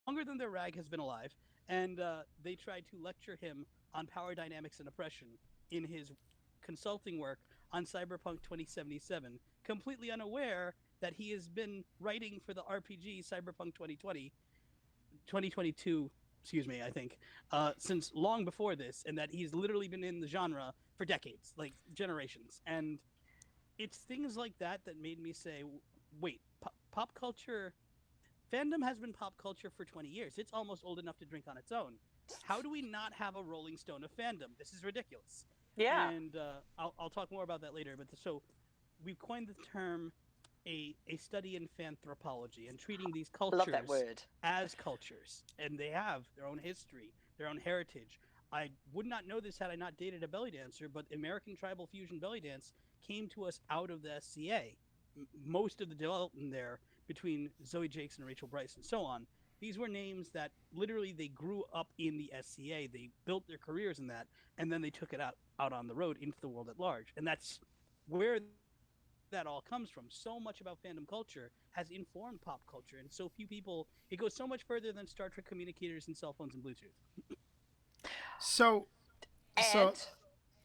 longer than their rag has been alive, and they tried to lecture him on power dynamics and oppression in his consulting work on Cyberpunk 2077, completely unaware that he has been writing for the RPG Cyberpunk 2022, excuse me, I think, since long before this, and that he's literally been in the genre for decades, like generations. And it's things like that that made me say, wait, pop culture, fandom has been pop culture for 20 years. It's almost old enough to drink on its own. How do we not have a Rolling Stone of fandom? This is ridiculous. Yeah. And I'll talk more about that later. But so we've coined the term a study in fanthropology and treating these Love that cultures word. as cultures. And they have their own history, their own heritage. I would not know this had I not dated a belly dancer, but American Tribal Fusion Belly Dance came to us out of the SCA. Most of the development there between Zoe Jakes and Rachel Bryce and so on, these were names that literally they grew up in the SCA. They built their careers in that, and then they took it out on the road into the world at large. And that's where that all comes from. So much about fandom culture has informed pop culture, and so few people. It goes so much further than Star Trek communicators and cell phones and Bluetooth. So, so And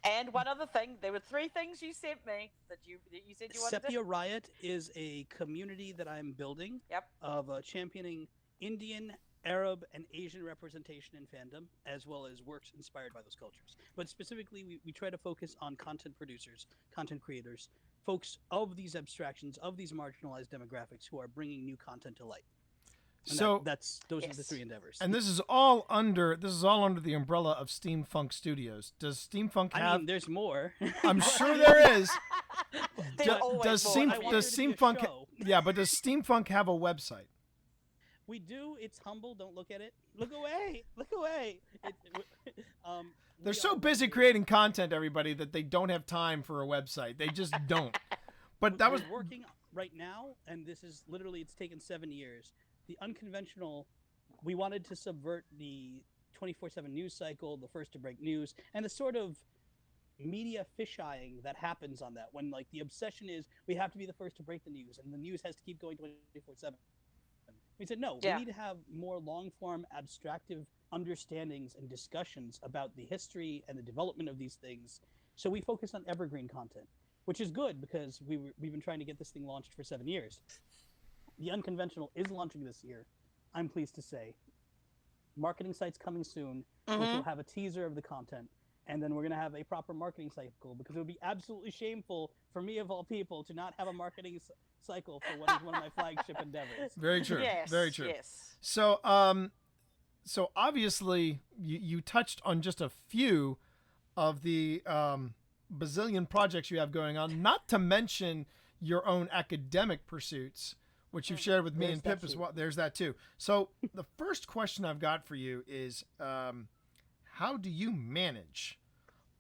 and one other thing, there were three things you sent me that you said you wanted to. Sepia Riot is a community that I'm building Yep. of championing Indian, Arab, and Asian representation in fandom, as well as works inspired by those cultures. But specifically, we try to focus on content producers, content creators, folks of these abstractions, of these marginalized demographics who are bringing new content to light. And so that's those are the Yes. three endeavors. and this is all under the umbrella of Steampunk Studios. Does Steampunk I have? mean, there's more. I'm sure there is. There's always Does more. Steam I want does there to be a Steampunk? show. Yeah, but does Steampunk have a website? We do. It's humble. Don't look at it. Look away. Look away. They're We so are busy located. creating content, everybody, that they don't have time for a website. They just don't. But that was We're working right now, and this is literally. It's taken 7 years. The unconventional. We wanted to subvert the 24/7 news cycle, the first to break news, and the sort of media fisheyeing that happens on that when like the obsession is we have to be the first to break the news and the news has to keep going 24/7. We said no, we need to have Yeah. more long form abstractive understandings and discussions about the history and the development of these things. So we focus on evergreen content, which is good because we've been trying to get this thing launched for 7 years. The unconventional is launching this year. I'm pleased to say marketing site's coming soon, which will Mm-hmm. have a teaser of the content. And then we're going to have a proper marketing cycle because it would be absolutely shameful for me, of all people, to not have a marketing cycle for what is one of my flagship endeavors. very true. Very Yes. true. Yes. So, so obviously, you touched on just a few of the bazillion projects you have going on, not to mention your own academic pursuits, which you've shared with me There's and Pip that as too. well. There's that too. So the first question I've got for you is, how do you manage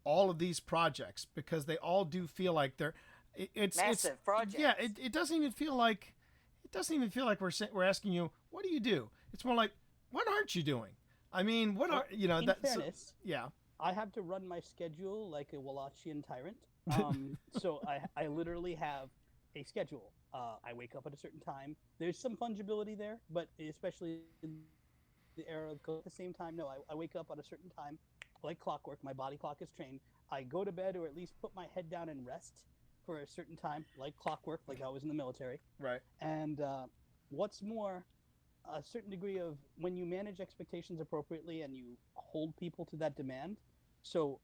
all of these projects? Because they all do feel like they're, it's Massive projects. yeah. It doesn't even feel like we're asking you, what do you do? It's more like, what aren't you doing? I mean, what Well, are you know in that? So, fairness, yeah. I have to run my schedule like a Wallachian tyrant. So I literally have a schedule. I wake up at a certain time. There's some fungibility there, but especially in the era of COVID, at the same time, no, I wake up at a certain time, like clockwork. My body clock is trained. I go to bed or at least put my head down and rest for a certain time, like clockwork, like I was in the military. Right. And what's more, a certain degree of when you manage expectations appropriately and you hold people to that demand. So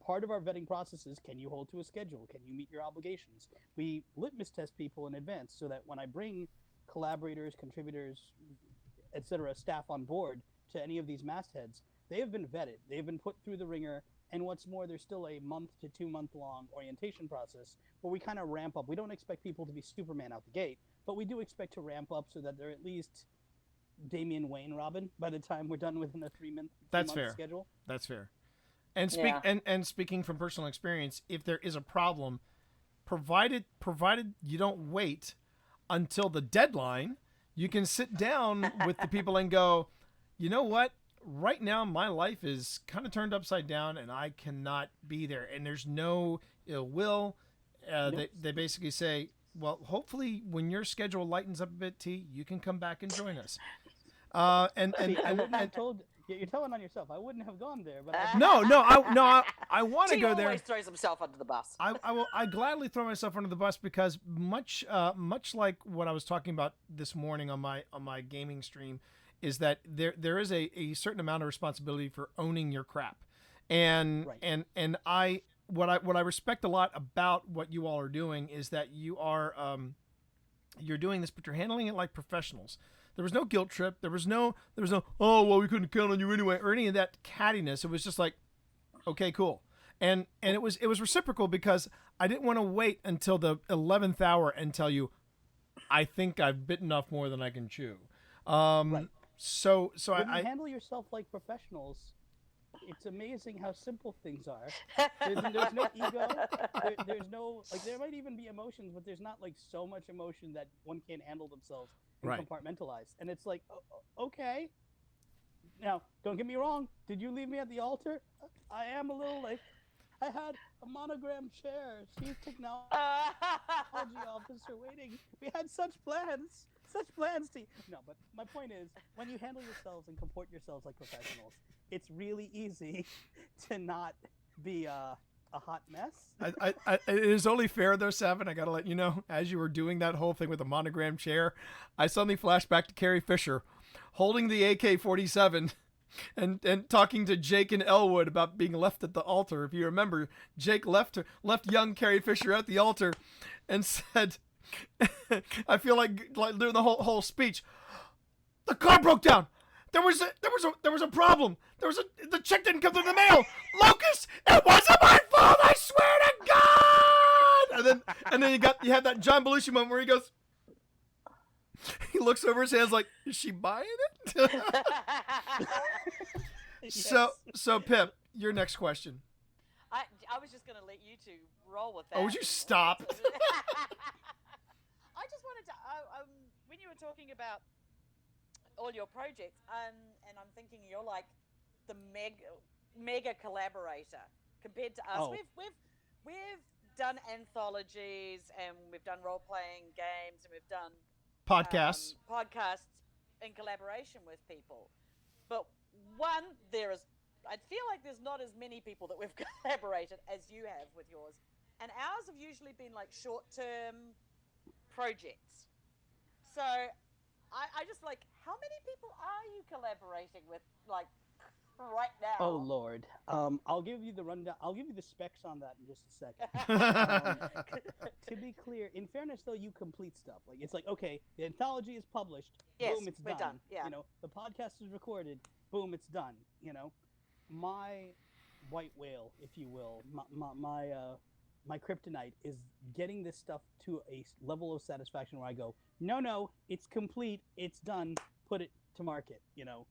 part of our vetting process is can you hold to a schedule? Can you meet your obligations? We litmus test people in advance so that when I bring collaborators, contributors, etc., staff on board to any of these mastheads, they have been vetted. They've been put through the ringer. And what's more, there's still a month to 2 month long orientation process where we kind of ramp up. We don't expect people to be Superman out the gate, but we do expect to ramp up so that they're at least Damian Wayne Robin by the time we're done within a three That's month fair. schedule. That's fair. And Yeah. speaking from personal experience, if there is a problem, provided you don't wait until the deadline, you can sit down with the people and go, you know what? Right now, my life is kind of turned upside down, and I cannot be there. And there's no ill will. Nope. They basically say, well, hopefully, when your schedule lightens up a bit, T, you can come back and join us. And See, I wouldn't have and told. You're telling on yourself. I wouldn't have gone there, but I want to He go always there. throws himself under the bus. I gladly throw myself under the bus because much like what I was talking about this morning on my gaming stream is that there is a certain amount of responsibility for owning your crap, and Right. and I what I respect a lot about what you all are doing is that you are you're doing this, but you're handling it like professionals. There was no guilt trip. There was no oh well we couldn't count on you anyway or any of that cattiness. It was just like okay, cool. And it was reciprocal because I didn't want to wait until the 11th hour and tell you I think I've bitten off more than I can chew. Right. So When you I handle yourself like professionals, it's amazing how simple things are. There's no ego. There's no like. There might even be emotions, but there's not like so much emotion that one can't handle themselves and Right. compartmentalize. And it's like, okay. Now, don't get me wrong. Did you leave me at the altar? I am a little like. I had a monogram chair, chief technology officer waiting. We had such plans to. No, but my point is, when you handle yourselves and comport yourselves like professionals, it's really easy to not be a hot mess. it is only fair though, Savin. I gotta let you know, as you were doing that whole thing with the monogram chair, I suddenly flashed back to Carrie Fisher, holding the AK-47. And talking to Jake and Elwood about being left at the altar. If you remember, Jake left young Carrie Fisher at the altar, and said, "I feel like during the whole speech, the car broke down. There was a problem. The check didn't come through the mail. Locust, it wasn't my fault. I swear to God." And then you have that John Belushi moment where he goes. He looks over his hands like, is she buying it? Yes. So Pip, your next question. I was just going to let you two roll with that. Oh, would you stop? I just wanted to, when you were talking about all your projects, and I'm thinking you're like the mega collaborator compared to us. Oh. We've done anthologies and we've done role playing games and we've done Podcasts. Podcasts in collaboration with people. But I feel like there's not as many people that we've collaborated as you have with yours. And ours have usually been like short-term projects. So I just like, how many people are you collaborating with, like, right now? Oh Lord. I'll give you the rundown. I'll give you the specs on that in just a second. To be clear, in fairness though, you complete stuff. Like it's like, okay, the anthology is published. Yes, boom, it's we're done. Yeah. You know, the podcast is recorded. Boom, it's done. You know, my white whale, if you will, my kryptonite is getting this stuff to a level of satisfaction where I go, no, it's complete, it's done, put it to market. You know.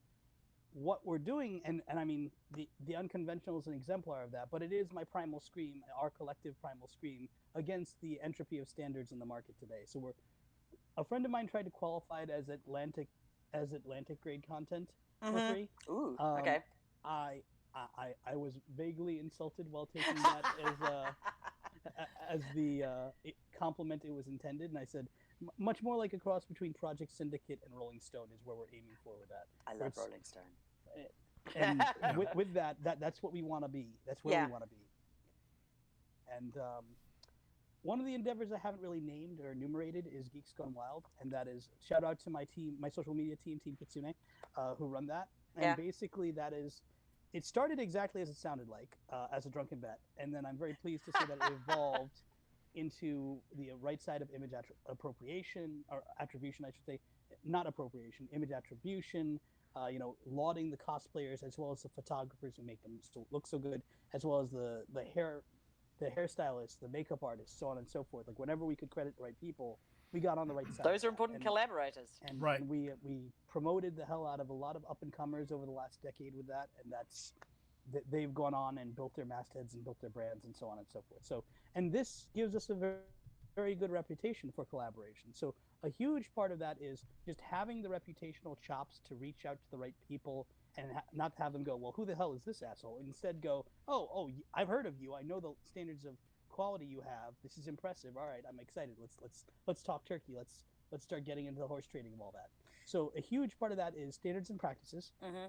What we're doing, and I mean, the unconventional is an exemplar of that, but it is my primal scream, our collective primal scream against the entropy of standards in the market today. So a friend of mine tried to qualify it as Atlantic grade content for free. Ooh, okay. I was vaguely insulted while taking that as the compliment it was intended, and I said, much more like a cross between Project Syndicate and Rolling Stone is where we're aiming for with that. I love Rolling Stone. And with that's what we want to be. That's where we want to be. And one of the endeavors I haven't really named or enumerated is Geeks Gone Wild, and that is shout out to my team, my social media team, Team Kitsune, who run that. And basically, that is, it started exactly as it sounded like, as a drunken bet, and then I'm very pleased to say that it evolved into the right side of image appropriation or attribution, I should say, not appropriation, image attribution. You know, lauding the cosplayers as well as the photographers who make them look so good, as well as the hairstylists, the makeup artists, so on and so forth. Like whenever we could credit the right people, we got on the right side. Those are important collaborators. And, right. And we promoted the hell out of a lot of up and comers over the last decade with that, and they've gone on and built their mastheads and built their brands and so on and so forth. So, and this gives us a very, very good reputation for collaboration. So a huge part of that is just having the reputational chops to reach out to the right people and not have them go, well, who the hell is this asshole? Instead go, oh, I've heard of you. I know the standards of quality you have. This is impressive. All right, I'm excited. Let's talk turkey. Let's start getting into the horse trading of all that. So a huge part of that is standards and practices. Mm-hmm.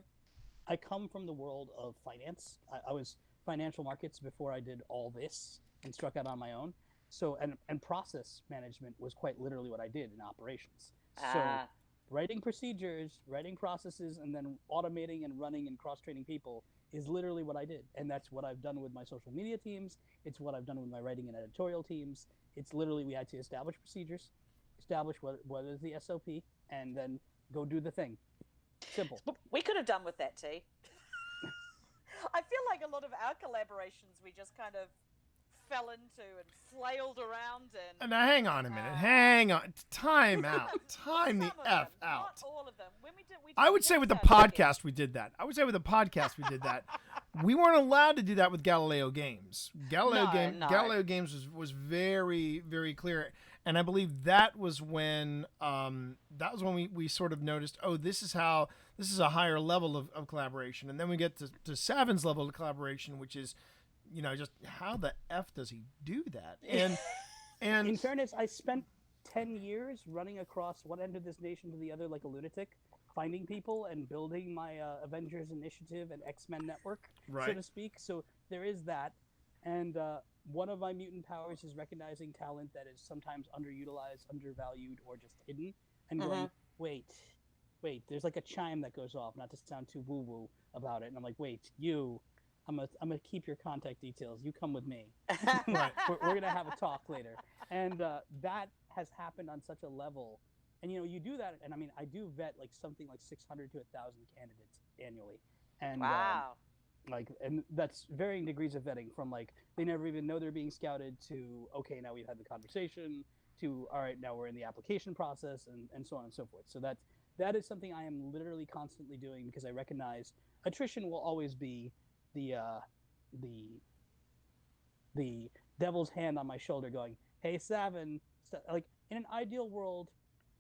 I come from the world of finance. I was financial markets before I did all this and struck out on my own. So and process management was quite literally what I did in operations. So Ah, writing procedures, writing processes, and then automating and running and cross training people is literally what I did. And that's what I've done with my social media teams. It's what I've done with my writing and editorial teams. It's literally we had to establish procedures, establish what is the SOP, and then go do the thing. Simple. we could have done with that, T. I feel like a lot of our collaborations we just kind of fell into and flailed around and. Now, hang on a minute. Hang on. Time out. Time the Some of F them, out. not all of them. When we did I would say with the podcast we did that. We weren't allowed to do that with Galileo Games. No. Galileo Games was very, very clear, and I believe that was when we sort of noticed, oh, this is a higher level of collaboration, and then we get to Savin's level of collaboration, which is, just how the F does he do that? And in fairness, I spent 10 years running across one end of this nation to the other like a lunatic, finding people and building my Avengers Initiative and X-Men network, so to speak. So there is that. And one of my mutant powers is recognizing talent that is sometimes underutilized, undervalued, or just hidden, and going, wait, there's like a chime that goes off, not to sound too woo-woo about it. And I'm like, wait, I'm gonna keep your contact details. You come with me. Right. We're gonna have a talk later. And that has happened on such a level. And you do that, and I mean, I do vet like something like 600 to 1,000 candidates annually. And Wow. and that's varying degrees of vetting, from like they never even know they're being scouted to, okay, now we've had the conversation, to all right, now we're in the application process, and so on and so forth. So that is something I am literally constantly doing, because I recognize attrition will always be the the devil's hand on my shoulder going, hey, Savin, like in an ideal world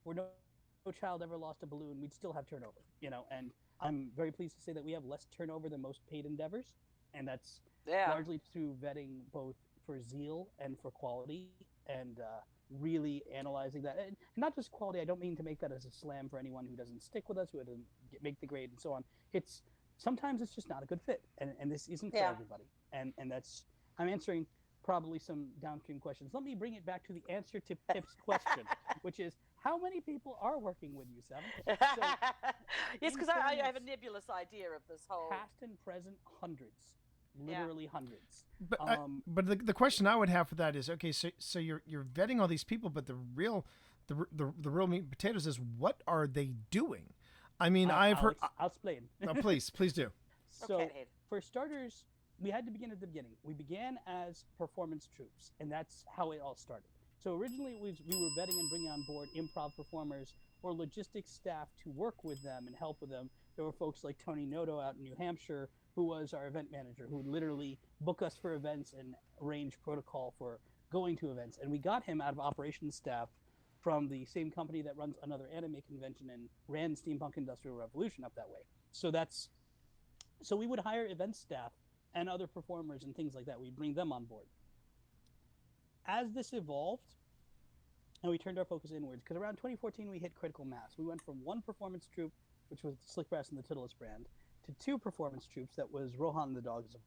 where no child ever lost a balloon, we'd still have turnover, and I'm very pleased to say that we have less turnover than most paid endeavors, and that's largely through vetting both for zeal and for quality, and really analyzing that. And not just quality, I don't mean to make that as a slam for anyone who doesn't stick with us, who doesn't make the grade and so on. Sometimes it's just not a good fit, and this isn't for everybody, and that's, I'm answering probably some downstream questions. Let me bring it back to the answer to Pip's question, which is, how many people are working with you, Savin? So, yes, because I have a nebulous idea of this whole past and present, hundreds, literally hundreds. But the question I would have for that is, okay, so you're vetting all these people, but the real meat and potatoes is, what are they doing? I mean, I've heard. I'll explain. No, please do. So, for starters, we had to begin at the beginning. We began as performance troops, and that's how it all started. So originally, we were vetting and bringing on board improv performers or logistics staff to work with them and help with them. There were folks like Tony Noto out in New Hampshire, who was our event manager, who would literally book us for events and arrange protocol for going to events. And we got him out of operations staff from the same company that runs another anime convention and ran Steampunk Industrial Revolution up that way. So we would hire event staff and other performers and things like that. We'd bring them on board. As this evolved, and we turned our focus inwards, because around 2014 we hit critical mass. We went from one performance troupe, which was the Slick Brass and the Titleist brand, to two performance troupes, that was Rohan and the Dogs of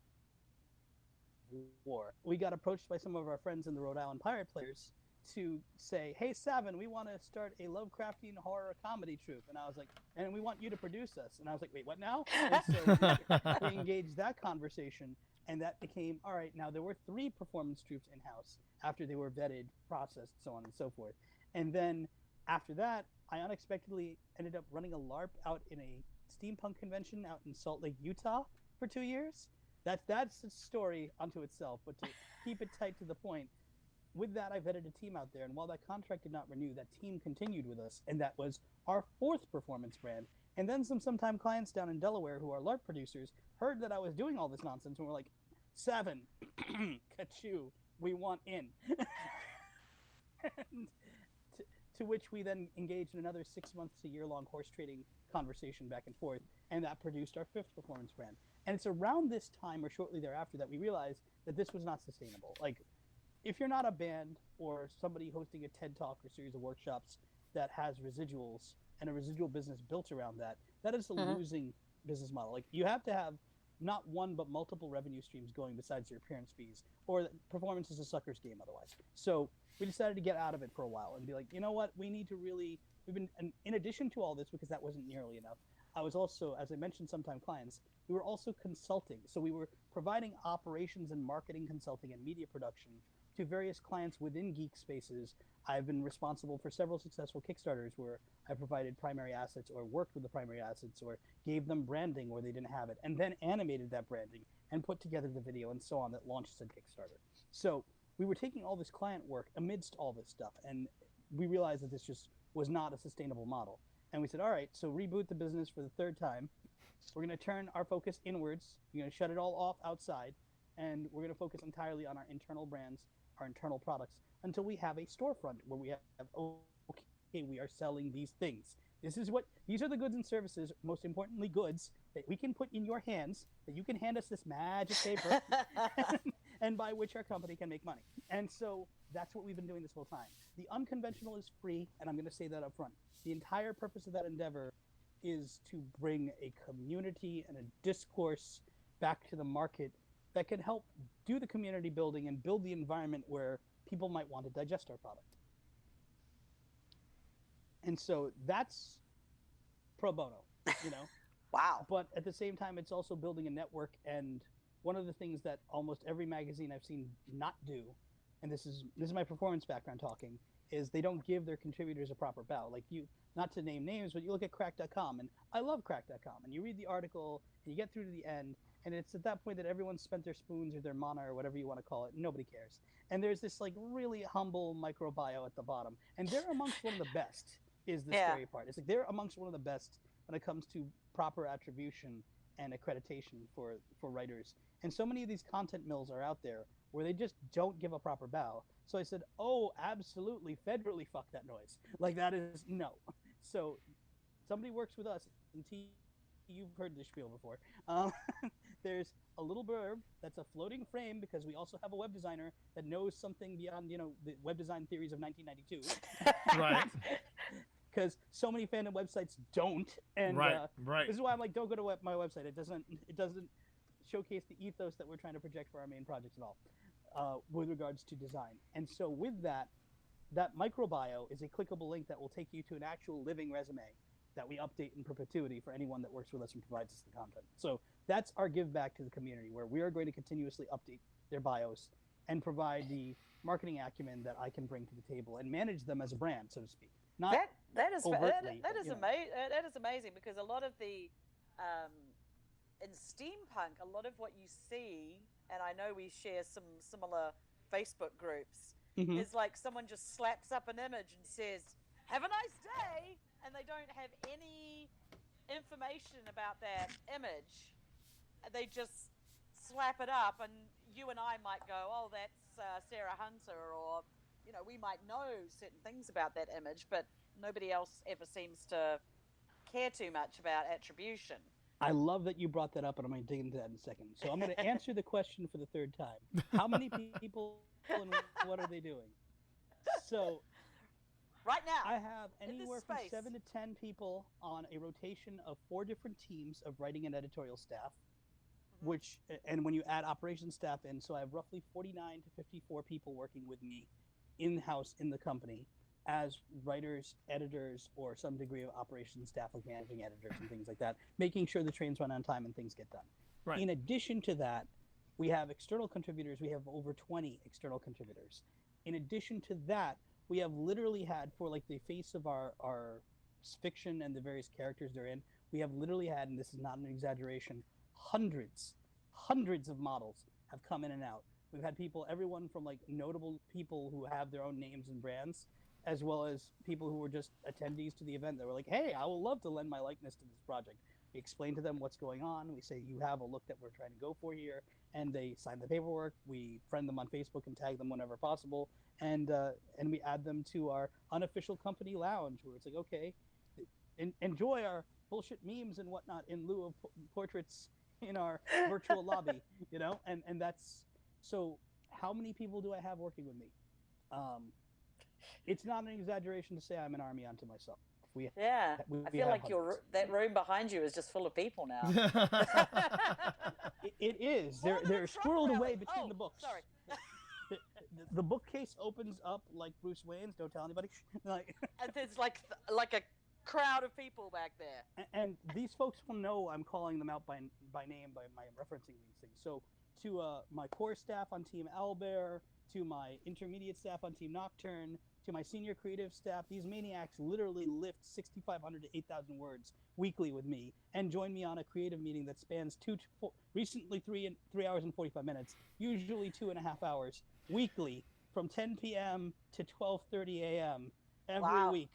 War. We got approached by some of our friends in the Rhode Island Pirate Players to say, hey, Savin, we want to start a Lovecraftian horror comedy troupe. And I was like, and we want you to produce us. And I was like, wait, what now? And so we engaged that conversation, and that became, all right, now there were 3 performance troupes in-house after they were vetted, processed, so on and so forth. And then after that, I unexpectedly ended up running a LARP out in a steampunk convention out in Salt Lake, Utah for 2 years. That's a story unto itself, but to keep it tight to the point, with that, I vetted a team out there, and while that contract did not renew, that team continued with us, and that was our 4th performance brand. And then sometime clients down in Delaware, who are LARP producers, heard that I was doing all this nonsense, and were like, Savin, Kachu, we want in. And to which we then engaged in another 6 months to year-long horse trading conversation back and forth, and that produced our 5th performance brand. And it's around this time, or shortly thereafter, that we realized that this was not sustainable. Like, if you're not a band or somebody hosting a TED Talk or series of workshops that has residuals, and a residual business built around that, that is a Mm-hmm. losing business model. Like you have to have not one but multiple revenue streams going besides your appearance fees, or performance is a sucker's game otherwise. So we decided to get out of it for a while and be like, you know what, we need to really. We've been, and in addition to all this, because that wasn't nearly enough, I was also, as I mentioned, sometime clients. We were also consulting, so we were providing operations and marketing consulting and media production to various clients within geek spaces. I've been responsible for several successful Kickstarters where I provided primary assets or worked with the primary assets or gave them branding where they didn't have it, and then animated that branding and put together the video and so on that launched said Kickstarter. So we were taking all this client work amidst all this stuff, and we realized that this just was not a sustainable model. And we said, all right, so reboot the business for the third time. We're going to turn our focus inwards. We're going to shut it all off outside, and we're going to focus entirely on our internal brands, our internal products, until we have a storefront where we have, okay, we are selling these things. These are the goods and services, most importantly, goods that we can put in your hands, that you can hand us this magic paper, and by which our company can make money. And so that's what we've been doing this whole time. The unconventional is free, and I'm going to say that up front. The entire purpose of that endeavor is to bring a community and a discourse back to the market that can help do the community building and build the environment where people might want to digest our product. And so that's pro bono, you know. Wow. But at the same time, it's also building a network. And one of the things that almost every magazine I've seen not do, and this is my performance background talking, is they don't give their contributors a proper bow. Like you, not to name names, but you look at crack.com, and I love crack.com, and you read the article and you get through to the end, and it's at that point that everyone's spent their spoons or their mana or whatever you want to call it, and nobody cares. And there's this like really humble microbio at the bottom, and they're amongst one of the best. Is the scary part? It's like they're amongst one of the best when it comes to proper attribution and accreditation for writers. And so many of these content mills are out there where they just don't give a proper bow. So I said, oh, absolutely, federally fuck that noise. Like that is no. So somebody works with us, and you've heard this spiel before. There's a little blurb that's a floating frame because we also have a web designer that knows something beyond, you know, the web design theories of 1992. Right. Because so many fandom websites don't, and right. this is why I'm like, don't go to my website. It doesn't showcase the ethos that we're trying to project for our main projects at all, with regards to design. And so with that microbio is a clickable link that will take you to an actual living resume that we update in perpetuity for anyone that works with us and provides us the content. So that's our give back to the community, where we are going to continuously update their bios and provide the marketing acumen that I can bring to the table and manage them as a brand, so to speak. Not that is overtly, that is you know. that is amazing, because a lot of the in steampunk, a lot of what you see, and I know we share some similar Facebook groups, Mhm. is like someone just slaps up an image and says, "Have a nice day," and they don't have any information about that image. They just slap it up, and you and I might go, "Oh, that's Sarah Hunter," or you know, we might know certain things about that image, but nobody else ever seems to care too much about attribution. I love that you brought that up, and I'm going to dig into that in a second. So I'm going to answer the question for the third time. How many people and what are they doing? So right now, I have in this anywhere from space. 7 to 10 people on a rotation of 4 different teams of writing and editorial staff, which, and when you add operations staff in, so I have roughly 49 to 54 people working with me in-house in the company as writers, editors, or some degree of operations staff, like managing editors and things like that, making sure the trains run on time and things get done. Right. In addition to that, we have external contributors. We have over 20 external contributors. In addition to that, we have literally had, for like the face of our fiction and the various characters they're in, we have literally had, and this is not an exaggeration, hundreds of models have come in and out. We've had people, everyone from like notable people who have their own names and brands, as well as people who were just attendees to the event that were like, hey, I would love to lend my likeness to this project. We explain to them what's going on. We say, you have a look that we're trying to go for here. And they sign the paperwork. We friend them on Facebook and tag them whenever possible. And we add them to our unofficial company lounge, where it's like, okay, enjoy our bullshit memes and whatnot in lieu of portraits in our virtual lobby, you know? And that's, so how many people do I have working with me? It's not an exaggeration to say I'm an army unto myself Yeah, we I have feel like hundreds. that room behind you is just full of people now. It is. More than a They're Trump squirreled rally. away between Oh, the books. sorry. The bookcase opens up like Bruce Wayne's. Don't tell anybody. Like, And there's like a crowd of people back there. and these folks will know I'm calling them out by name by my referencing these things. So to my core staff on Team Owlbear, to my intermediate staff on Team Nocturne, to my senior creative staff, these maniacs literally lift 6,500 to 8,000 words weekly with me and join me on a creative meeting that spans recently 3 hours and 45 minutes, usually 2.5 hours weekly from 10 p.m. to 12:30 a.m. every week.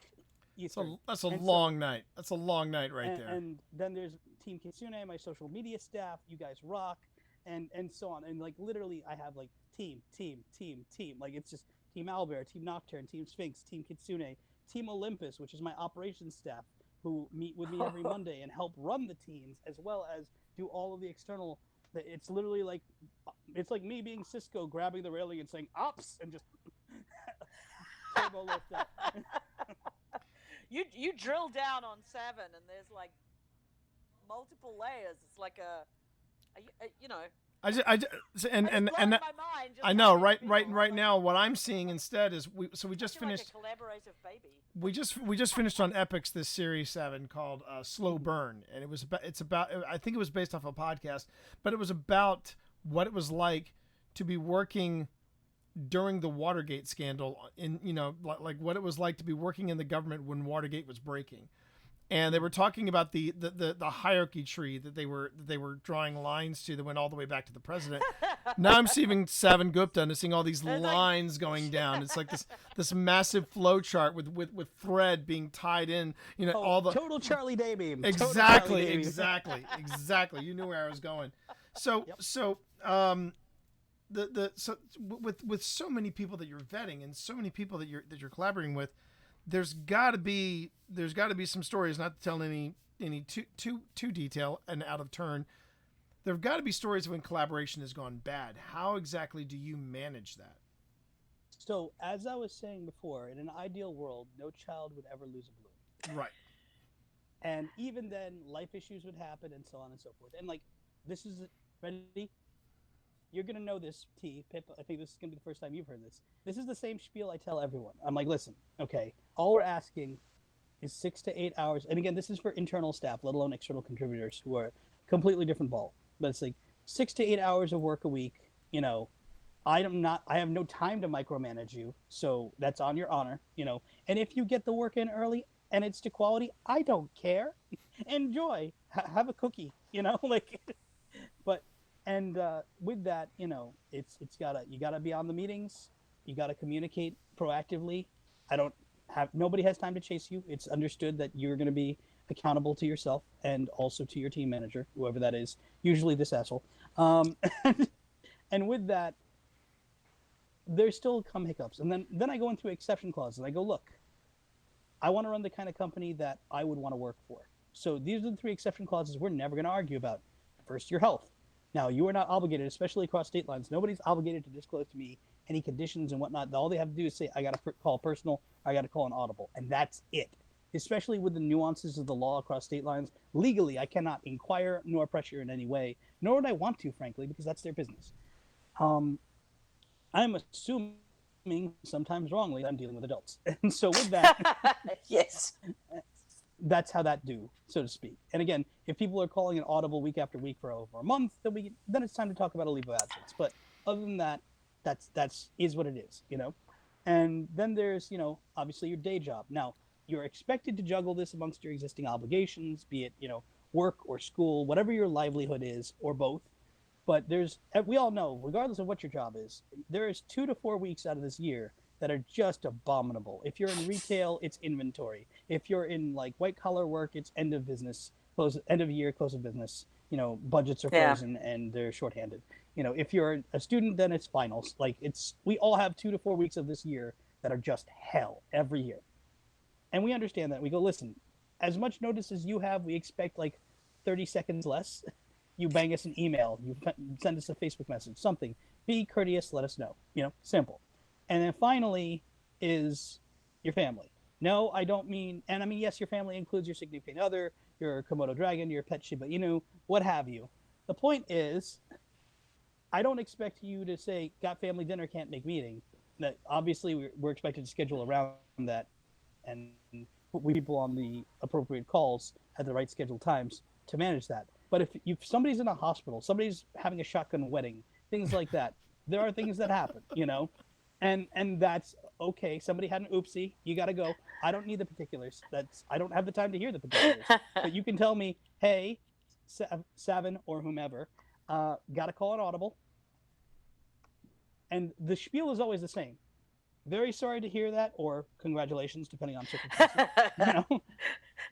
That's a long night. That's a long night right there. And then there's Team Kitsune, my social media staff. You guys rock, and so on. And like literally, I have like team. Like it's just Team Owlbear, Team Nocturne, Team Sphinx, Team Kitsune, Team Olympus, which is my operations staff, who meet with me every Monday and help run the teams as well as do all of the external. It's literally like it's like me being Cisco grabbing the railing and saying ops and just turbo lift up. You drill down on 7 and there's like multiple layers. It's like you know. I know right now what I'm seeing instead is we just finished like a collaborative baby. We just finished on Epics this series 7 called Slow Burn, and it's about I think it was based off a podcast, but it was about what it was like to be working during the Watergate scandal, in like what it was like to be working in the government when Watergate was breaking. And they were talking about the hierarchy tree that they were drawing lines to that went all the way back to the president. Now I'm seeing Savan Gupta and seeing all these lines going down. It's like this massive flow chart with thread being tied in. All the total Charlie Day beam. Exactly. You knew where I was going. So yep. so with so many people that you're vetting and so many people that you're collaborating with, there's got to be some stories, not to tell any too detail and out of turn. There've got to be stories when collaboration has gone bad. How exactly do you manage that? So, as I was saying before, in an ideal world, no child would ever lose a balloon. Right. And even then, life issues would happen and so on and so forth. And like, this is ready. You're going to know this, Pip. I think this is going to be the first time you've heard this. This is the same spiel I tell everyone. I'm like, listen, okay, all we're asking is 6 to 8 hours. And again, this is for internal staff, let alone external contributors who are completely different ball. But it's like 6 to 8 hours of work a week. I have no time to micromanage you. So that's on your honor, And if you get the work in early and it's to quality, I don't care. Enjoy. Have a cookie, like, but. And with that, you gotta be on the meetings. You gotta communicate proactively. Nobody has time to chase you. It's understood that you're going to be accountable to yourself and also to your team manager, whoever that is. Usually this asshole. And with that, there's still come hiccups. And then I go into exception clauses. And I go, look, I want to run the kind of company that I would want to work for. So these are the 3 exception clauses we're never going to argue about. First, your health. Now, you are not obligated, especially across state lines. Nobody's obligated to disclose to me any conditions and whatnot. All they have to do is say, I got to call personal, or I got to call an audible. And that's it. Especially with the nuances of the law across state lines. Legally, I cannot inquire nor pressure in any way, nor would I want to, frankly, because that's their business. I'm assuming, sometimes wrongly, that I'm dealing with adults. And so with that... Yes. That's how that do, so to speak. And again, if people are calling an audible week after week for over a month, then it's time to talk about a leave of absence. But other than that, that's what it is, And then there's, obviously your day job. Now, you're expected to juggle this amongst your existing obligations, be it, work or school, whatever your livelihood is, or both. But we all know, regardless of what your job is, there is 2 to 4 weeks out of this year that are just abominable. If you're in retail, it's inventory. If you're in like white collar work, it's end of business, end of year, close of business. Budgets are frozen and they're shorthanded. If you're a student, then it's finals. Like we all have 2 to 4 weeks of this year that are just hell every year. And we understand that. We go, listen, as much notice as you have, we expect like 30 seconds less. You bang us an email, you send us a Facebook message, something. Be courteous, let us know. Simple. And then finally is your family. No, I don't mean, and I mean, yes, your family includes your significant other, your Komodo dragon, your pet Shiba Inu, what have you. The point is, I don't expect you to say, got family dinner, can't make meeting. That obviously we're expected to schedule around that and put people on the appropriate calls at the right scheduled times to manage that. But if somebody's in a hospital, somebody's having a shotgun wedding, things like that, there are things that happen, and that's okay. Somebody had an oopsie, you got to go. I don't need the particulars. That's I don't have the time to hear the particulars. But you can tell me, hey, Savin or whomever, got to call an audible, and the spiel is always the same. Very sorry to hear that, or congratulations, depending on circumstances. you know,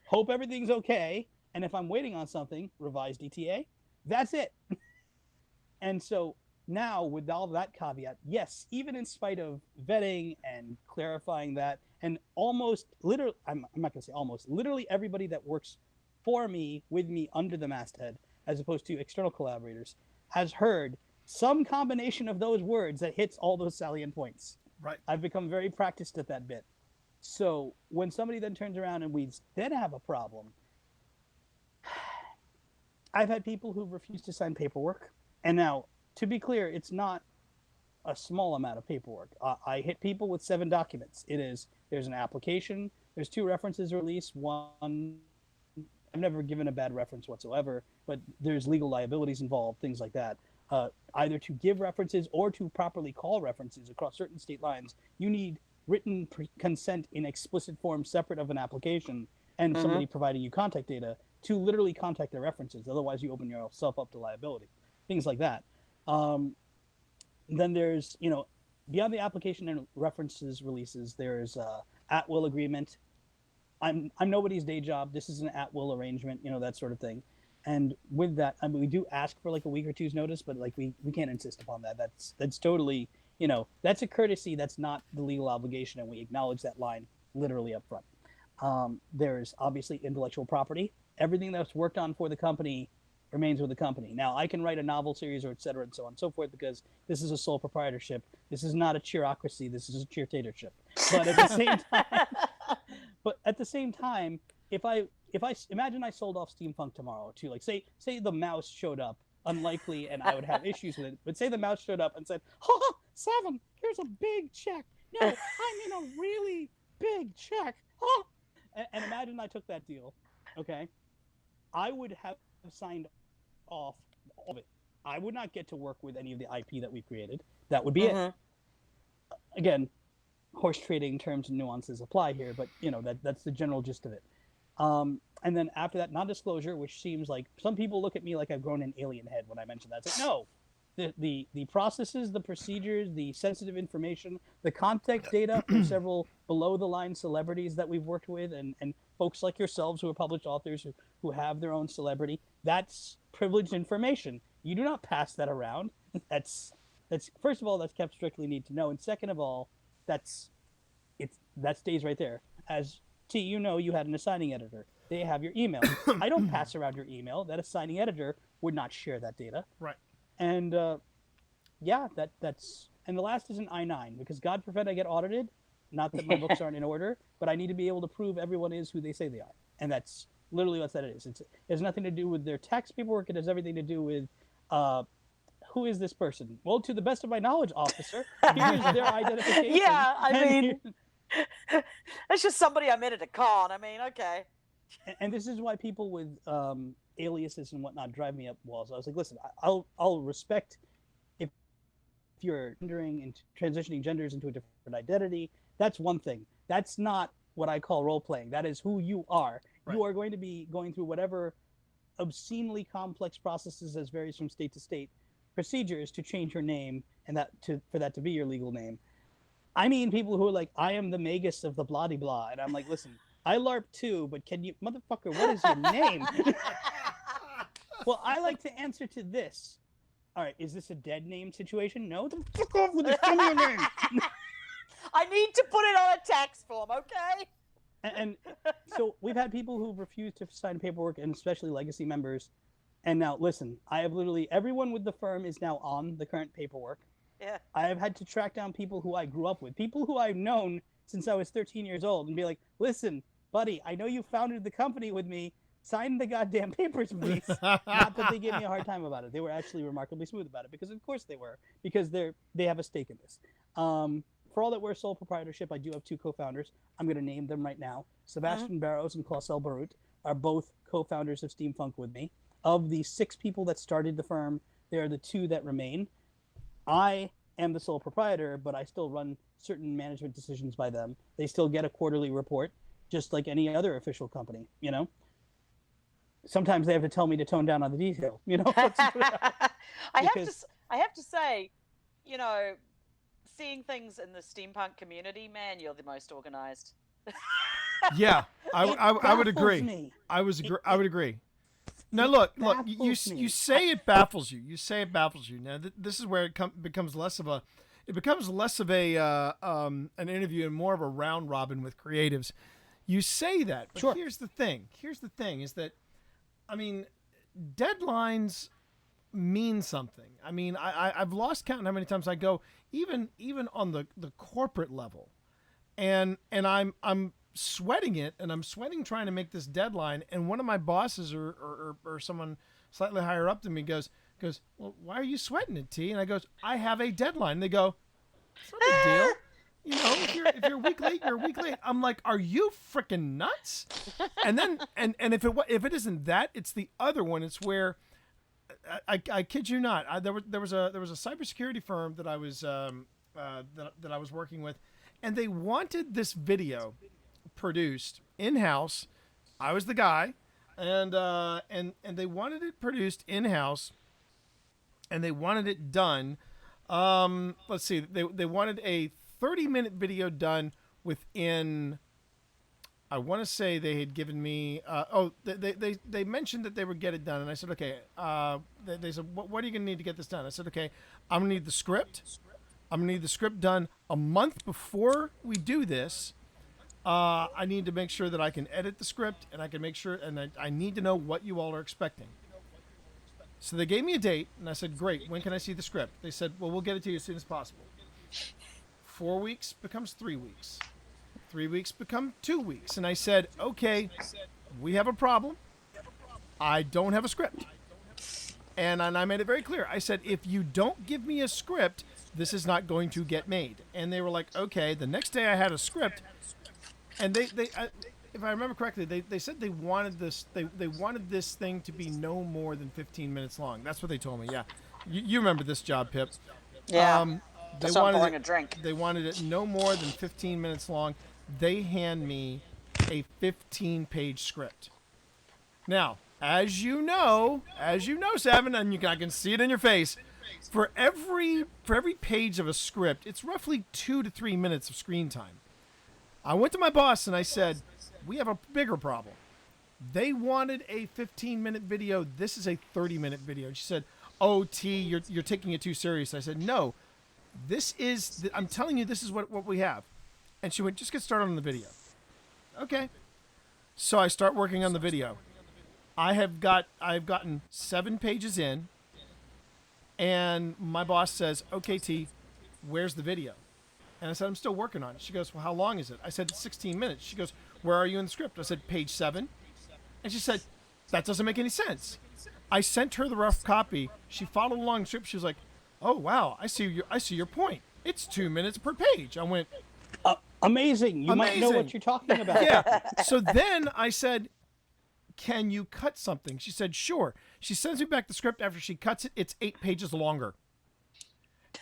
Hope everything's okay. And if I'm waiting on something, revised ETA. That's it. And so now, with all that caveat, yes, even in spite of vetting and clarifying that, and almost literally, I'm not going to say almost, literally everybody that works for me, with me, under the masthead, as opposed to external collaborators, has heard some combination of those words that hits all those salient points. Right. I've become very practiced at that bit. So when somebody then turns around and we then have a problem, I've had people who refuse to sign paperwork. And now, to be clear, it's not a small amount of paperwork. I hit people with 7 documents. There's an application, there's 2 references released. One, I've never given a bad reference whatsoever, but there's legal liabilities involved, things like that. Either to give references or to properly call references across certain state lines, you need written consent in explicit form separate of an application and somebody providing you contact data to literally contact their references. Otherwise, you open yourself up to liability, things like that. Then there's, beyond the application and references releases, there's at-will agreement. I'm nobody's day job. This is an at-will arrangement, that sort of thing. And with that, I mean, we do ask for like a week or two's notice, but like we can't insist upon that. That's totally, that's a courtesy. That's not the legal obligation, and we acknowledge that line literally up front. There's obviously intellectual property. Everything that's worked on for the company remains with the company. Now, I can write a novel series or et cetera and so on and so forth because this is a sole proprietorship. This is not a cheerocracy. This is a cheertatorship. But at the same time, if I imagine I sold off Steampunk tomorrow to like say the mouse showed up, unlikely, and I would have issues with it. But say the mouse showed up and said, "Ha, Savin, here's a big check. No, I mean a really big check." Ha! And imagine I took that deal, okay? I would have signed off all of it. I would not get to work with any of the IP that we created. That would be it. Again, horse trading terms and nuances apply here, but that's the general gist of it. And then after that, non-disclosure, which seems like some people look at me like I've grown an alien head when I mention that. It's like, no, the processes, the procedures, the sensitive information, the contact data from several below-the-line celebrities that we've worked with, and folks like yourselves who are published authors who have their own celebrity, that's privileged information. You do not pass that around. That's first of all, that's kept strictly need to know, and second of all, that stays right there. As T, you had an assigning editor. They have your email. I don't pass around your email. That assigning editor would not share that data. Right. And that's and the last is an I-9 because God forbid I get audited. Not that my books aren't in order, but I need to be able to prove everyone is who they say they are, and that's literally what that is. It has nothing to do with their tax paperwork. It has everything to do with who is this person? Well, to the best of my knowledge, officer, here's their identification. Yeah, I mean, it's just somebody I met at a con. I mean, okay. And this is why people with aliases and whatnot drive me up walls. I was like, listen, I'll respect if you're gendering and transitioning genders into a different identity. That's one thing. That's not what I call role playing. That is who you are. Right. You are going to be going through whatever obscenely complex processes, as varies from state to state, procedures to change your name and for that to be your legal name. I mean, people who are like, I am the Magus of the blah de blah, and I'm like, listen, I LARP too, but can you, motherfucker, what is your name? Well, I like to answer to this. All right, is this a dead name situation? No, then fuck off with this. Tell me your name. I need to put it on a tax form, okay? And so we've had people who refuse to sign paperwork, and especially legacy members. And now, listen, I have literally, everyone with the firm is now on the current paperwork. Yeah. I have had to track down people who I grew up with, people who I've known since I was 13 years old and be like, listen, buddy, I know you founded the company with me. Sign the goddamn papers, please. Not that they gave me a hard time about it. They were actually remarkably smooth about it, because of course they were, because they have a stake in this. For all that we're sole proprietorship, I do have two co-founders. I'm going to name them right now. Sebastian Barrows and Klaus Barut are both co-founders of Steampunk with me. Of the 6 people that started the firm, they are the 2 that remain. I am the sole proprietor, but I still run certain management decisions by them. They still get a quarterly report, just like any other official company, you know? Sometimes they have to tell me to tone down on the detail, you know? I have to say, you know, seeing things in the steampunk community, man, you're the most organized. Yeah, I would agree. Me. I would agree. Now look, you say it baffles you. You say it baffles you. Now this is where it becomes less of a an interview and more of a round robin with creatives. You say that, but sure. Here's the thing is that, I mean, deadlines mean something. I mean, I've lost count how many times I go, even on the corporate level, and I'm sweating it, and I'm sweating trying to make this deadline, and one of my bosses or someone slightly higher up than me goes, well, why are you sweating it, T? And I goes, I have a deadline. And they go, it's not a big deal. You know, if you're a week late, you're a week late. I'm like, are you freaking nuts? And then and if it isn't that, it's the other one. It's where I kid you not. There was a cybersecurity firm that I was that I was working with, and they wanted this video produced in-house. I was the guy, and they wanted it produced in-house, and they wanted it done. Let's see, they wanted a 30-minute video done within, I want to say they had given me, they mentioned that they would get it done. And I said, okay, they said, what are you going to need to get this done? I said, okay, I'm going to need the script. I'm going to need the script done a month before we do this. I need to make sure that I can edit the script, and I can make sure, and I need to know what you all are expecting. So they gave me a date, and I said, great, when can I see the script? They said, well, we'll get it to you as soon as possible. 4 weeks becomes 3 weeks. 3 weeks become 2 weeks. And I said, okay, we have a problem. I don't have a script. And I made it very clear. I said, if you don't give me a script, this is not going to get made. And they were like, okay. The next day I had a script, and they if I remember correctly, they said they wanted this thing to be no more than 15 minutes long. That's what they told me. Yeah. You remember this job, Pip. Yeah. That's why I'm pouring a drink. They wanted it no more than 15 minutes long. They hand me a 15-page script. Now, as you know, Savin, and I can see it in your face, for every page of a script, it's roughly 2 to 3 minutes of screen time. I went to my boss and I said, we have a bigger problem. They wanted a 15-minute video. This is a 30-minute video. And she said, oh, T, you're taking it too serious. I said, no. I'm telling you, this is what we have. And she went, just get started on the video. Okay. So I start working on the video. I've gotten 7 pages in, and my boss says, okay, T, where's the video? And I said, I'm still working on it. She goes, well, how long is it? I said, 16 minutes. She goes, where are you in the script? I said, page 7. And she said, that doesn't make any sense. I sent her the rough copy. She followed along the script. She was like, oh, wow, I see your point. It's 2 minutes per page. I went, amazing. You might know what you're talking about. Yeah. So then I said, can you cut something? She said, sure. She sends me back the script. After she cuts it, it's 8 pages longer.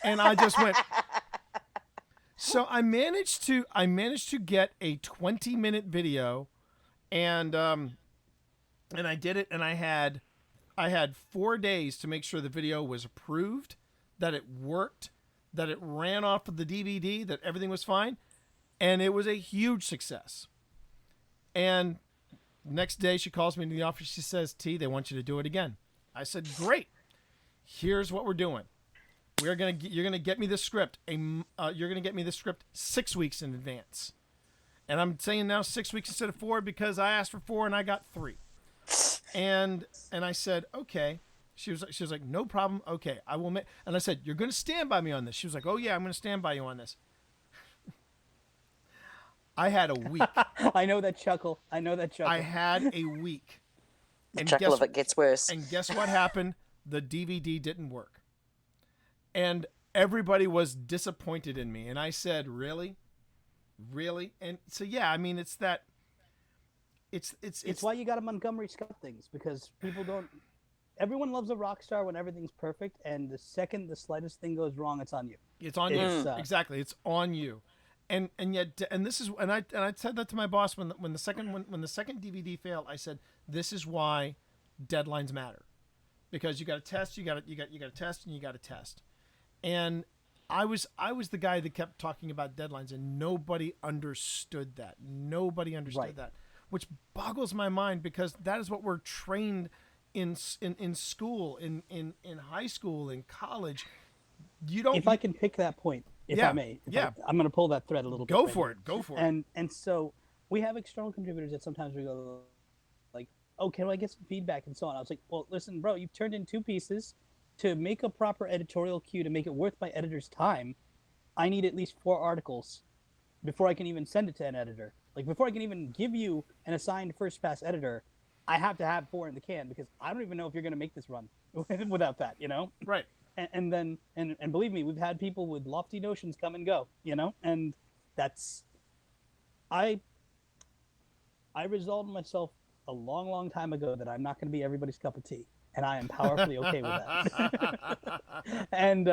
And I just went. So I managed to get a 20-minute video, and I did it, and I had 4 days to make sure the video was approved, that it worked, that it ran off of the DVD, that everything was fine. And it was a huge success. And next day she calls me in the office. She says, T, they want you to do it again. I said, great. Here's what we're doing. You're going to get me this script. You're going to get me this script 6 weeks in advance. And I'm saying now 6 weeks instead of 4 because I asked for 4 and I got 3. And I said, okay. She was like, no problem. Okay, I will make. And I said, you're going to stand by me on this. She was like, oh yeah, I'm going to stand by you on this. I had a week. I know that chuckle. I know that chuckle. I had a week. The And chuckle of it gets worse. And guess what happened? The DVD didn't work. And everybody was disappointed in me. And I said, really? Really? And so, yeah, I mean, it's that. It's why you got to Montgomery Scott things, because people don't. Everyone loves a rock star when everything's perfect, and the second the slightest thing goes wrong, it's on you. It's on you. Exactly. It's on you. And yet, and this is, and I said that to my boss when the second DVD failed. I said, this is why deadlines matter, because you got to test, you got to test, and you got to test. And I was the guy that kept talking about deadlines, and nobody understood that. Nobody understood that, which boggles my mind, because that is what we're trained in school, in high school, in college. You don't. If I can pick that point, if I may, I'm going to pull that thread a little bit. Go for it. And so we have external contributors that sometimes we go like, oh, can I get some feedback and so on. I was like, well, listen, bro, you've turned in 2 pieces. To make a proper editorial cue, to make it worth my editor's time, I need at least 4 articles before I can even send it to an editor. Like, before I can even give you an assigned first pass editor, I have to have 4 in the can, because I don't even know if you're going to make this run without that, you know? Right. And then believe me, we've had people with lofty notions come and go, you know? And that's... I resolved myself a long, long time ago that I'm not going to be everybody's cup of tea. And I am powerfully okay with that. And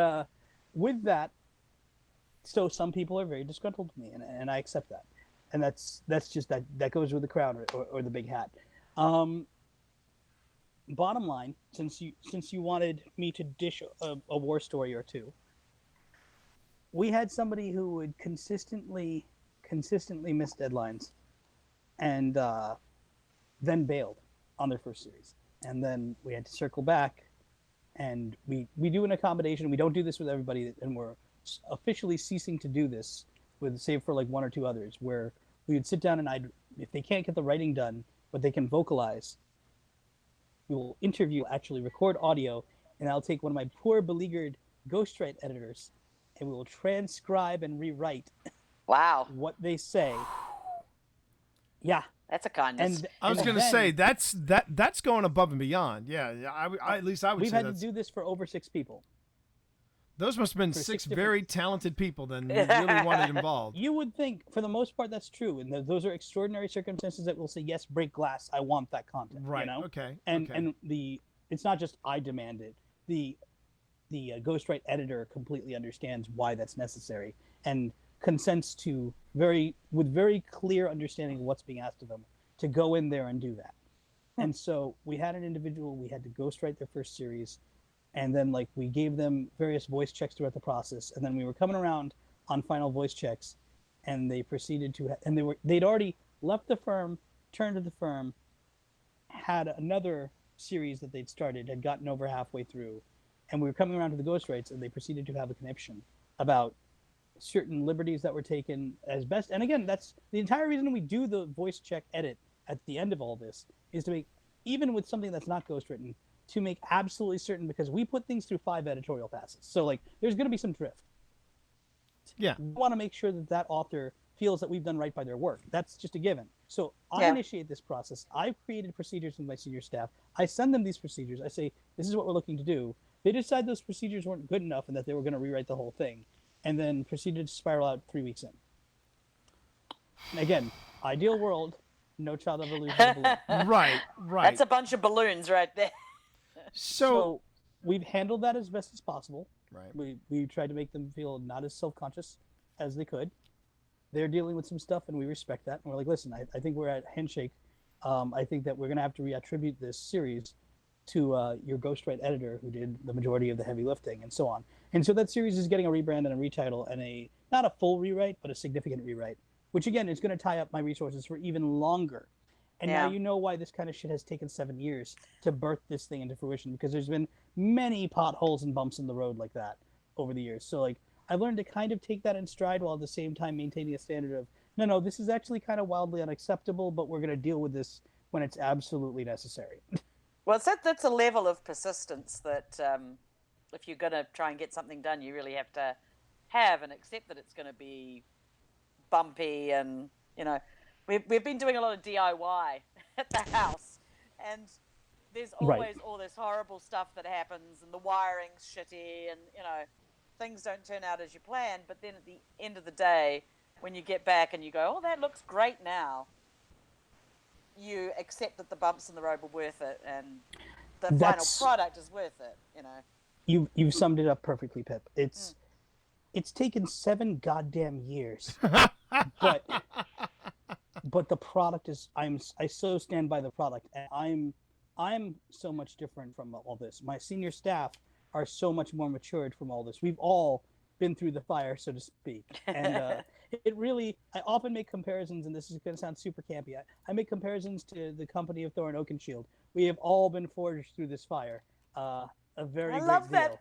with that, so some people are very disgruntled with me, and I accept that. And that's just that goes with the crown or the big hat. Bottom line, since you wanted me to dish a war story or two, we had somebody who would consistently miss deadlines, and then bailed on their first series. And then we had to circle back, and we do an accommodation. We don't do this with everybody, and we're officially ceasing to do this, with save for like 1 or 2 others, where we would sit down and if they can't get the writing done, but they can vocalize, we will interview, actually record audio, and I'll take one of my poor beleaguered ghostwrite editors, and we will transcribe and rewrite what they say. Yeah. That's a kindness. I was going to say that's going above and beyond. Yeah, at least I would we've say had to do this for over 6 people. Those must have been 6 very talented people then, who really wanted involved. You would think, for the most part, that's true, and those are extraordinary circumstances that will say, yes, break glass, I want that content. Right. You know? Okay. And it's not just I demand it. The ghostwrite editor completely understands why that's necessary, and consents to with very clear understanding of what's being asked of them, to go in there and do that. And so we had an individual, we had to ghostwrite their first series, and then like we gave them various voice checks throughout the process, and then we were coming around on final voice checks, and they proceeded to they'd already left the firm, turned to the firm, had another series that they'd started, had gotten over halfway through, and we were coming around to the ghostwrites, and they proceeded to have a conniption about certain liberties that were taken as best. And again, that's the entire reason we do the voice check edit at the end of all this, is to make, even with something that's not ghostwritten, to make absolutely certain, because we put things through 5 editorial passes. So like, there's going to be some drift. Yeah. We want to make sure that author feels that we've done right by their work. That's just a given. So I initiate this process. I've created procedures with my senior staff. I send them these procedures. I say, this is what we're looking to do. They decide those procedures weren't good enough and that they were going to rewrite the whole thing, and then proceeded to spiral out 3 weeks in. And again, ideal world, no child ever loses a balloon. Right. That's a bunch of balloons right there. So we've handled that as best as possible. Right. We tried to make them feel not as self-conscious as they could. They're dealing with some stuff, and we respect that. And we're like, listen, I think we're at handshake. I think that we're going to have to reattribute this series to your ghostwrite editor, who did the majority of the heavy lifting, and so on. And so that series is getting a rebrand and a retitle, and not a full rewrite, but a significant rewrite, which again is going to tie up my resources for even longer. And now you know why this kind of shit has taken 7 years to birth this thing into fruition, because there's been many potholes and bumps in the road like that over the years. So like, I've learned to kind of take that in stride, while at the same time maintaining a standard of, no, this is actually kind of wildly unacceptable, but we're going to deal with this when it's absolutely necessary. Well, that's a level of persistence that if you're going to try and get something done, you really have to have and accept that it's going to be bumpy and You know, we've been doing a lot of DIY at the house, and there's always all this horrible stuff that happens, and the wiring's shitty, and things don't turn out as you planned. But then at the end of the day, when you get back and you go, oh, that looks great now, you accept that the bumps in the road were worth it, and the final product is worth it. You've summed it up perfectly, Pip. It's taken 7 goddamn years, but the product is I so stand by the product, and I'm so much different from all this. My senior staff are so much more matured from all this. We've all been through the fire, so to speak, and it really. I often make comparisons, and this is going to sound super campy. I make comparisons to the company of Thor and Oakenshield. We have all been forged through this fire. A very I great love that. deal.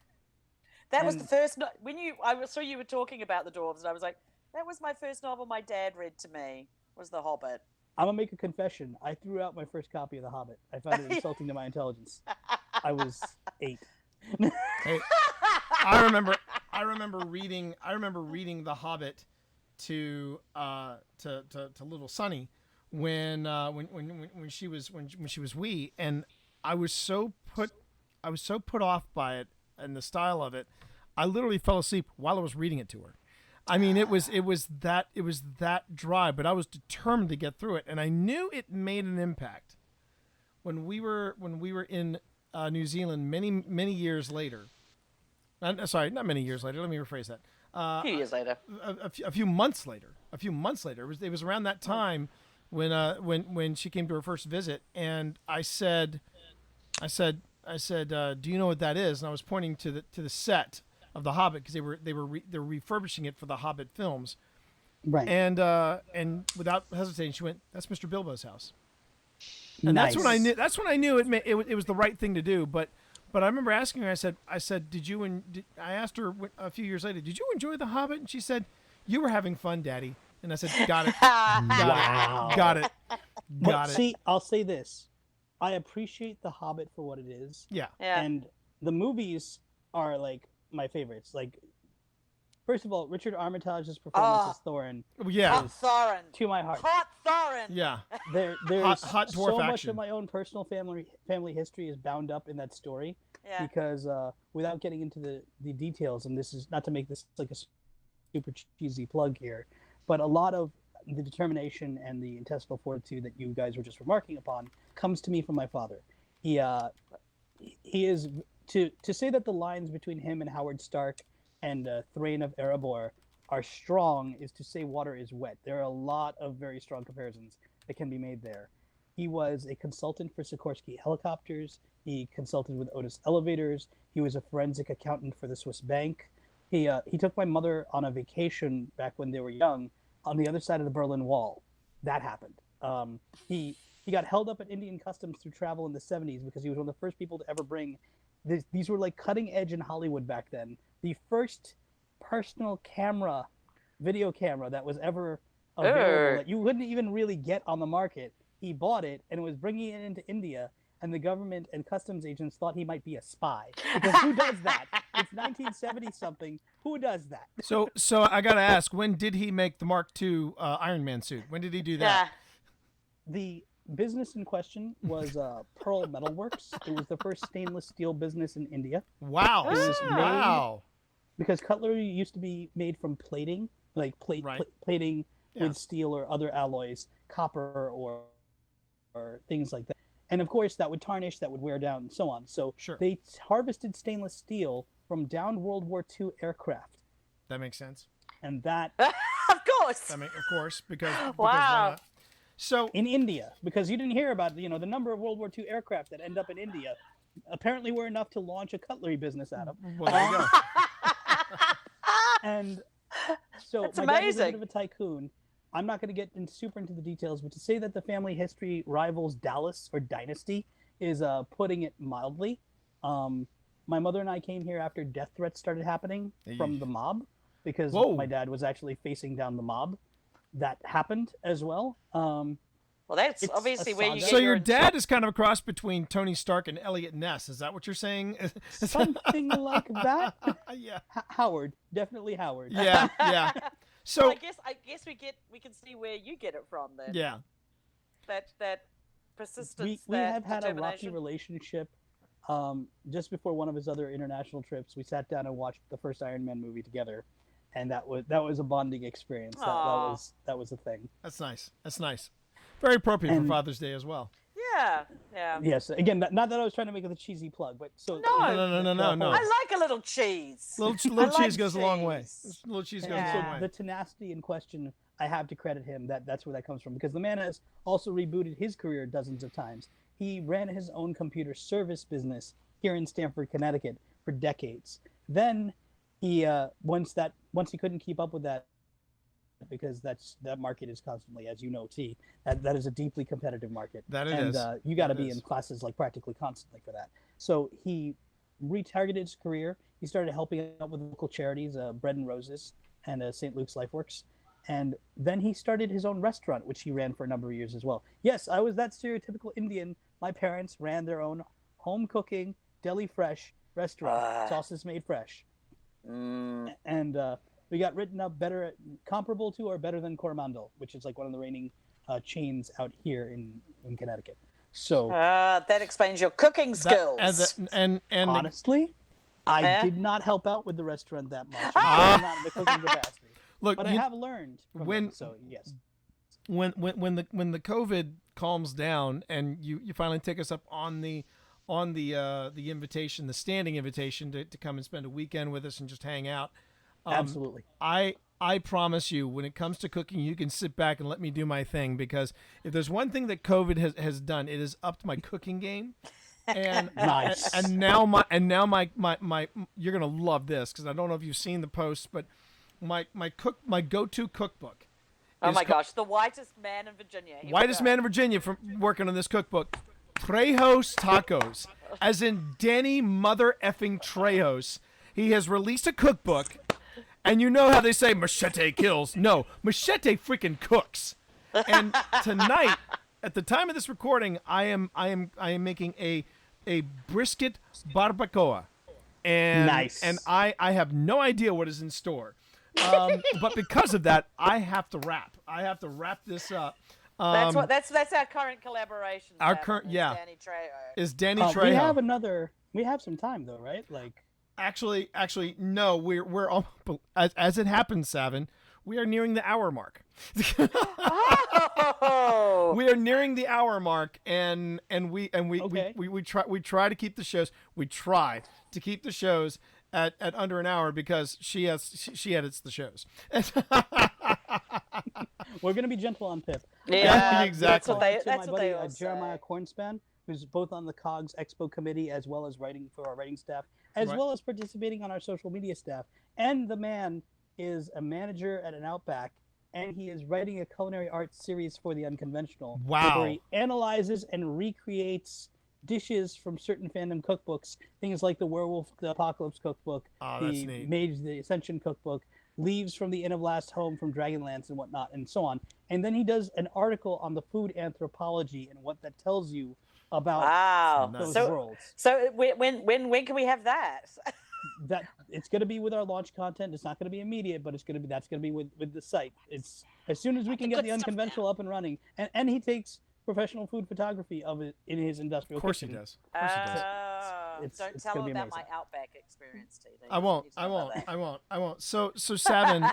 That was the first when I saw you were talking about the dwarves, and I was like, that was my first novel my dad read to me. Was The Hobbit. I'm gonna make a confession. I threw out my first copy of The Hobbit. I found it insulting to my intelligence. I was 8. Hey, I remember reading The Hobbit to little Sonny when she was wee, and I was so put off by it and the style of it, I literally fell asleep while I was reading it to her. I mean, it was that dry, but I was determined to get through it, and I knew it made an impact when we were in New Zealand many years later. Sorry, not many years later. Let me rephrase that. A few years later. A few months later. It was around that time when she came to her first visit, and I said, do you know what that is? And I was pointing to the set of The Hobbit, because they were refurbishing it for the Hobbit films, right? And without hesitating, she went, "That's Mr. Bilbo's house." And nice. That's when I knew it was the right thing to do. But I remember asking her. I said, I asked her a few years later, "Did you enjoy The Hobbit?" And she said, "You were having fun, Daddy." And I said, "Got it, got it." See, I'll say this: I appreciate The Hobbit for what it is. Yeah. And the movies are like my favorites. Like, first of all, Richard Armitage's performance as Thorin. Yeah. Hot Thorin. To my heart. Hot Thorin. Yeah. There's hot dwarf so action. much of my own personal family history is bound up in that story. Yeah. Because without getting into the details, and this is not to make this like a super cheesy plug here, but a lot of the determination and the intestinal fortitude that you guys were just remarking upon comes to me from my father. He is to say that the lines between him and Howard Stark and Thrain of Erebor are strong is to say water is wet. There are a lot of very strong comparisons that can be made there. He was a consultant for Sikorsky Helicopters. He consulted with Otis Elevators. He was a forensic accountant for the Swiss Bank. He took my mother on a vacation back when they were young on the other side of the Berlin Wall. That happened. He got held up at Indian Customs through travel in the 70s because he was one of the first people to ever bring these were like cutting edge in Hollywood back then. The first personal video camera that was ever available that you wouldn't even really get on the market. He bought it and was bringing it into India, and the government and customs agents thought he might be a spy. Because who does that? It's 1970 something. Who does that? So I gotta ask, when did he make the Mark II Iron Man suit? When did he do that? The business in question was Pearl Metalworks. It was the first stainless steel business in India. Wow! It was made, wow! Because cutlery used to be made from plating, like plating with steel or other alloys, copper or things like that. And of course, that would tarnish, that would wear down, and so on. So they harvested stainless steel from downed World War II aircraft. That makes sense. And that, of course, of course, because wow. So in India, because you didn't hear about the number of World War II aircraft that end up in India, apparently were enough to launch a cutlery business out of. Well, there you go. And so that's my dad was a amazing. bit of a tycoon. I'm not going to get super into the details, but to say that the family history rivals Dallas or Dynasty is putting it mildly. My mother and I came here after death threats started happening from the mob, because my dad was actually facing down the mob. That happened as well. Well, that's obviously where you get So your dad is kind of a cross between Tony Stark and Elliot Ness. Is that what you're saying? Something like that. Yeah. Howard. Definitely Howard. Yeah, yeah. So I guess we can see where you get it from then. yeah, That persistence. We that have had a rocky determination. relationship. Just before one of his other international trips, we sat down and watched the first Iron Man movie together, and that was a bonding experience. Aw. That was a thing. that's nice. That's nice. Very appropriate for And Father's Day as well. Yeah, yeah. yes, again, not that I was trying to make it a cheesy plug, but so No. No. I like a little cheese. Little I like cheese goes a long way. cheese. Little cheese goes And a so long way. the tenacity in question, I have to credit him. That's where that comes from, because the man has also rebooted his career dozens of times. He ran his own computer service business here in Stamford, Connecticut, for decades. Then he once he couldn't keep up with that, because that market is constantly, as you know, that is a deeply competitive market. That it and is. You got to That be is. in classes like practically constantly for that. So he retargeted his career. He started helping out with local charities, Bread and Roses and St. Luke's Lifeworks. And then he started his own restaurant, which he ran for a number of years as well. Yes, I was that stereotypical Indian. My parents ran their own home cooking, deli fresh restaurant, sauces made fresh. And we got written up comparable to or better than Coromandel, which is like one of the reigning chains out here in Connecticut. So That explains your cooking skills. And honestly, I Eh? did not help out with the restaurant that much. I'm not in the cooking capacity. look, But I have learned from when- them, so yes. when the COVID calms down and you finally take us up on the invitation, the standing invitation to come and spend a weekend with us and just hang out. Absolutely. I promise you, when it comes to cooking, you can sit back and let me do my thing, because if there's one thing that COVID has done, it has upped my cooking game. And Nice. and now my you're gonna love this, because I don't know if you've seen the post, but my go-to cookbook. Oh is my gosh, the whitest man in Virginia. Here we Whitest go. man in Virginia from working on this cookbook. Trejos Tacos, as in Danny Mother effing Trejos. He has released a cookbook, and you know how they say machete kills. No, machete freaking cooks. And tonight, at the time of this recording, I am making a brisket barbacoa, and Nice. and I have no idea what is in store. But because of that, I have to wrap. I have to wrap this up. That's our current collaboration. Our Sam, current- is yeah. Danny Trejo. Is Danny Trejo. We have some time though, right? Like Actually, no. We're all, as it happens, Savin. We are nearing the hour mark. Oh, We are nearing the hour mark, and we Okay. we try to keep the shows. We try to keep the shows at under an hour, because she edits the shows. we're gonna be gentle on Pip. yeah, exactly. That's my what buddy they all say. Jeremiah Cornspan, who's both on the COGS Expo committee as well as writing for our writing staff, as Right. well as participating on our social media staff. And the man is a manager at an Outback, and he is writing a culinary arts series for the Unconventional. Wow. Where he analyzes and recreates dishes from certain fandom cookbooks, things like the Apocalypse cookbook, Oh, that's the neat. the Ascension cookbook, leaves from the Inn of Last Home from Dragonlance and whatnot, and so on. And then he does an article on the food anthropology and what that tells you about Wow. Nice. those So, worlds. so when can we have that? That it's going to be with our launch content. It's not going to be immediate, but that's going to be with the site. It's as soon as we can get good the stuff Unconventional up and running, and he takes professional food photography of it in his industrial Of course he kitchen. does. Of course he does. Don't it's tell gonna him be about my amazing. Outback experience, TD. I won't. You tell him about that. I won't. So Savin,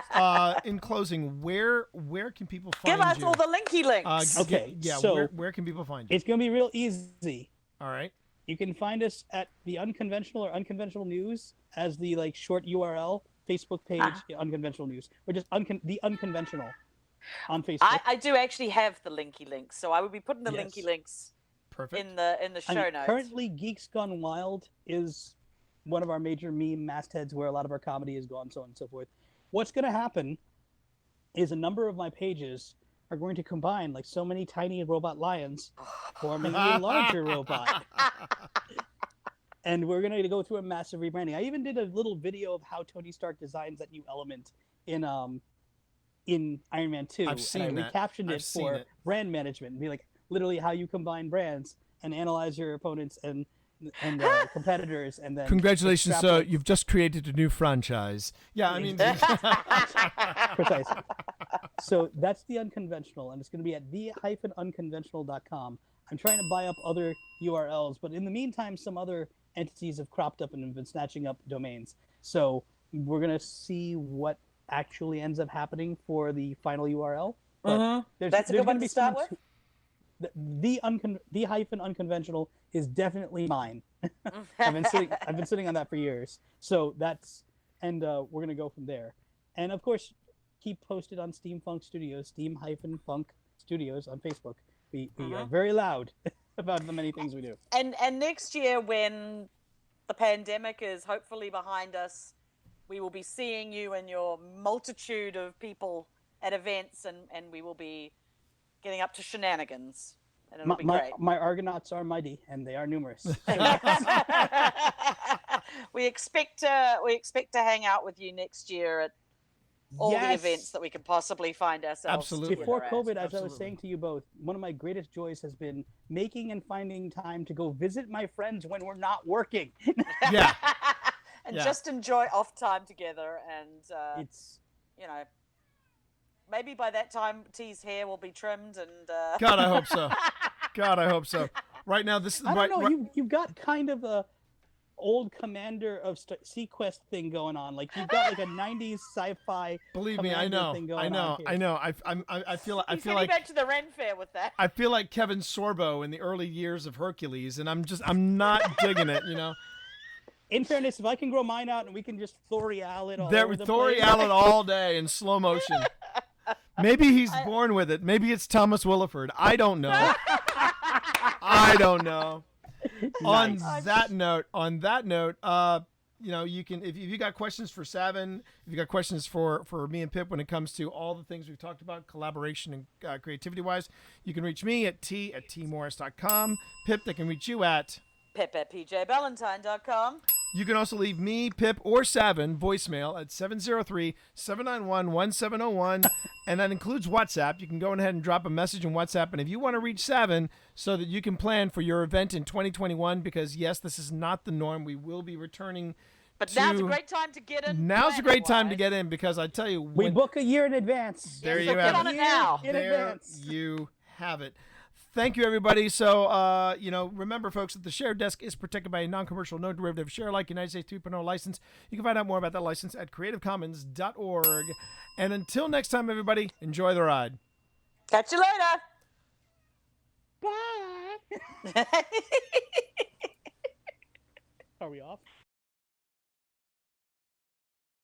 in closing, where can people find Give us you? all the linky links. Okay, Yeah. so- where can people find you? It's going to be real easy. All right. You can find us at the Unconventional or Unconventional News as the short URL Facebook page. Unconventional News, or just the Unconventional on Facebook. I do actually have the linky links, so I will be putting the Yes. linky links Perfect. in the show notes. Currently, Geeks Gone Wild is one of our major meme mastheads where a lot of our comedy has gone, so on and so forth. What's going to happen is a number of my pages are going to combine like so many tiny robot lions, forming a larger robot. And we're going to go through a massive rebranding. I even did a little video of how Tony Stark designs that new element in Iron Man 2. I've seen and I that. recaptioned I've it seen for it. brand management and be like literally how you combine brands and analyze your opponents and and competitors, and then Congratulations, sir. extrapolate. You've just created a new franchise. Yeah, I mean, Precisely. So that's the unconventional, and it's going to be at the-unconventional.com. I'm trying to buy up other URLs, but in the meantime, some other entities have cropped up and have been snatching up domains. So we're going to see what actually ends up happening for the final URL. But That's a good one to start with. The-unconventional is definitely mine. I've been sitting on that for years. So that's, and we're going to go from there. And of course, keep posted on Steampunk Studios, Steam-Funk Studios on Facebook. We are very loud about the many things we do. And next year, when the pandemic is hopefully behind us, we will be seeing you and your multitude of people at events, and we will be getting up to shenanigans. And it'll be great. My Argonauts are mighty, and they are numerous. We expect to hang out with you next year at all the events that we can possibly find ourselves. Absolutely. Before together COVID, at. as I was saying to you both, one of my greatest joys has been making and finding time to go visit my friends when we're not working. yeah. And just enjoy off time together, and It's maybe by that time T's hair will be trimmed, and God, I hope so. God, I hope so. Right now, this is I don't know. You've got kind of a old Commander of Sequest thing going on. Like you've got like a '90s sci-fi. Believe me, I know. Thing going I know. on here. I know. I feel like back to the Ren Fair with that. I feel like Kevin Sorbo in the early years of Hercules, and I'm not digging it. In fairness, if I can grow mine out and we can just Thorial it all There, over the Thorial place. it all day in slow motion. Maybe he's born with it. Maybe it's Thomas Williford. I don't know. I don't know. Nice. On that note, you can if you got questions for Savin, if you got questions for me and Pip when it comes to all the things we've talked about, collaboration and creativity wise, you can reach me at t@tmorris.com. Pip, they can reach you at Pip at pjballantyne.com. You can also leave me, Pip, or Savin voicemail at 703-791-1701, and that includes WhatsApp. You can go ahead and drop a message in WhatsApp, and if you want to reach Savin so that you can plan for your event in 2021, because, yes, this is not the norm. We will be returning. But now's a great time to get in. Now's a great time to get in, because I tell you. We book a year in advance. There so you get have on it now. There you have it. Thank you, everybody. So, remember, folks, that the Share Desk is protected by a non-commercial, no-derivative, share-alike United States 3.0 license. You can find out more about that license at creativecommons.org. And until next time, everybody, enjoy the ride. Catch you later. Bye. Are we off?